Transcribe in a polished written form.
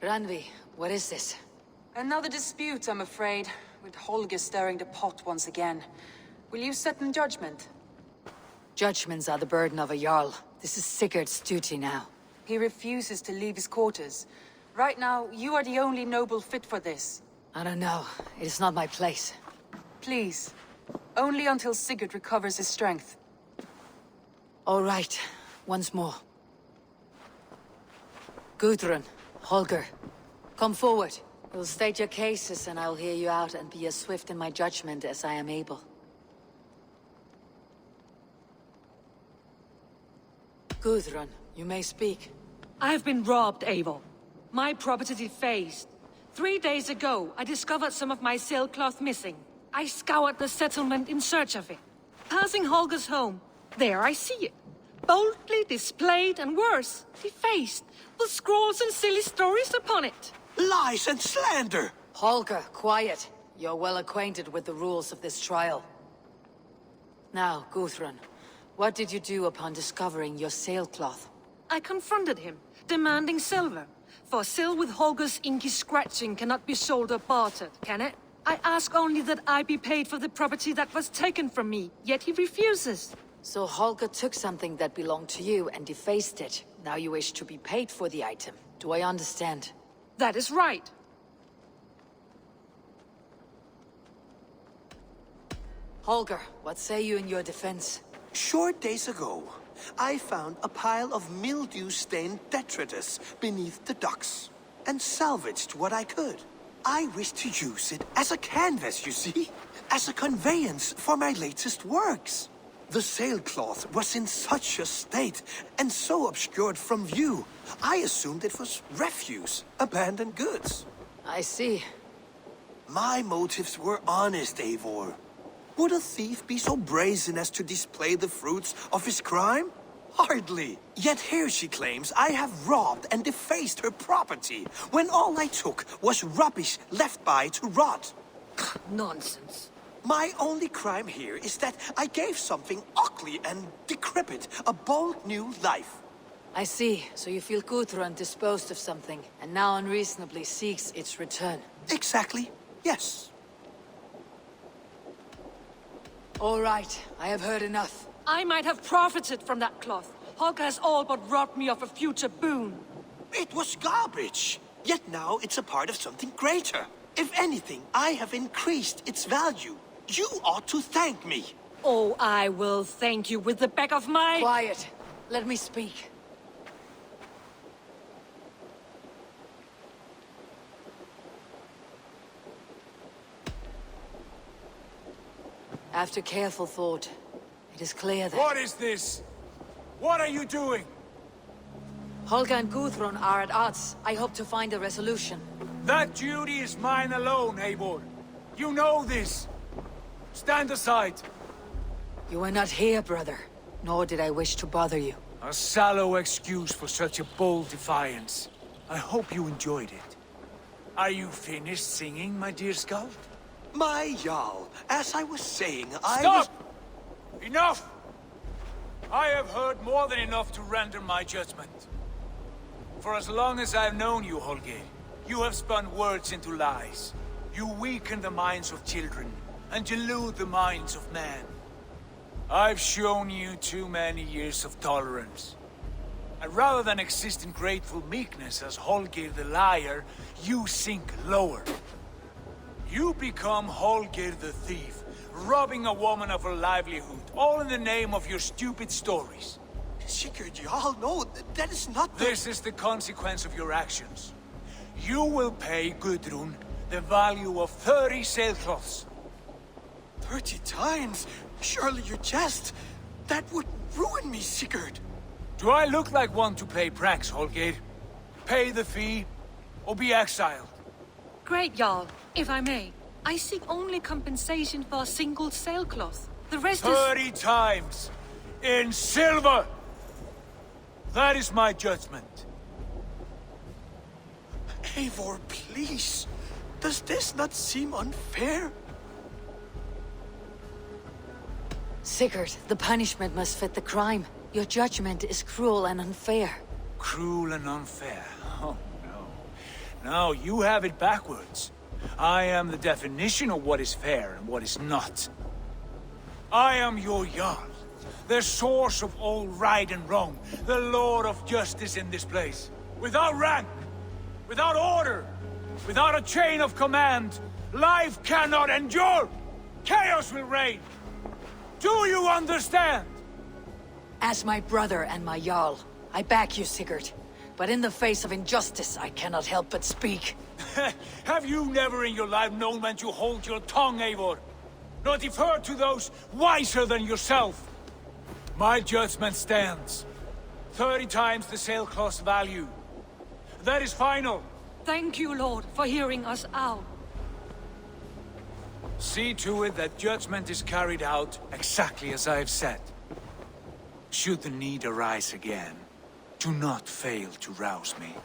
Ranvi, what is this? Another dispute, I'm afraid, with Holger stirring the pot once again. Will you sit in judgment? Judgments are the burden of a Jarl. This is Sigurd's duty now. He refuses to leave his quarters. Right now, you are the only noble fit for this. I don't know. It is not my place. Please. Only until Sigurd recovers his strength. All right. Once more. Gudrun, Holger, come forward. You will state your cases and I will hear you out and be as swift in my judgment as I am able. Gudrun, you may speak. I've been robbed, Eivor. My property defaced. 3 days ago, I discovered some of my sailcloth missing. I scoured the settlement in search of it. Passing Holger's home, there I see it. Boldly displayed and worse, defaced, with scrawls and silly stories upon it. Lies and slander! Holger, quiet. You're well acquainted with the rules of this trial. Now, Gudrun, what did you do upon discovering your sailcloth? I confronted him, demanding silver. For sil with Holger's inky scratching cannot be sold or bartered, can it? I ask only that I be paid for the property that was taken from me, yet he refuses. So Holger took something that belonged to you and defaced it. Now you wish to be paid for the item. Do I understand? That is right. Holger, what say you in your defense? Short days ago, I found a pile of mildew-stained detritus beneath the docks, and salvaged what I could. I wish to use it as a canvas, you see? As a conveyance for my latest works. The sailcloth was in such a state, and so obscured from view, I assumed it was refuse, abandoned goods. I see. My motives were honest, Eivor. Would a thief be so brazen as to display the fruits of his crime? Hardly. Yet here she claims I have robbed and defaced her property, when all I took was rubbish left by to rot. Nonsense. My only crime here is that I gave something ugly and decrepit a bold new life. I see. So you feel Gudrun disposed of something, and now unreasonably seeks its return. Exactly, yes. All right, I have heard enough. I might have profited from that cloth. Holger has all but robbed me of a future boon. It was garbage. Yet now it's a part of something greater. If anything, I have increased its value. You ought to thank me. Oh, I will thank you with the back of my... Quiet. Let me speak. After careful thought, it is clear that... What is this? What are you doing? Holger and Gudrun are at odds. I hope to find a resolution. That duty is mine alone, Eivor. You know this. Stand aside. You were not here, brother. Nor did I wish to bother you. A sallow excuse for such a bold defiance. I hope you enjoyed it. Are you finished singing, my dear Skald? My Jarl, as I was saying, I Stop! Enough! I have heard more than enough to render my judgment. For as long as I've known you, Holger, you have spun words into lies. You weaken the minds of children, and delude the minds of men. I've shown you too many years of tolerance. And rather than exist in grateful meekness as Holger the liar, you sink lower. You become Holger the thief, robbing a woman of her livelihood, all in the name of your stupid stories. Sigurd, Jarl, no, that is not the... This is the consequence of your actions. You will pay Gudrun the value of 30 sailcloths. 30 times? Surely you jest. That would ruin me, Sigurd. Do I look like one to play pranks, Holger? Pay the fee, or be exiled. Great, Jarl. If I may, I seek only compensation for a single sailcloth. The rest is... 30 times! In silver! That is my judgment. Eivor, please. Does this not seem unfair? Sigurd, the punishment must fit the crime. Your judgment is cruel and unfair. Cruel and unfair. Oh, no. No, you have it backwards. I am the definition of what is fair and what is not. I am your Jarl, the source of all right and wrong, the Lord of justice in this place. Without rank, without order, without a chain of command, life cannot endure! Chaos will reign! Do you understand? As my brother and my Jarl, I back you, Sigurd. But in the face of injustice, I cannot help but speak. Have you never in your life known when to hold your tongue, Eivor? Nor defer to those wiser than yourself? My judgment stands. 30 times the sailcloth's value. That is final. Thank you, Lord, for hearing us out. See to it that judgment is carried out exactly as I have said. Should the need arise again, do not fail to rouse me.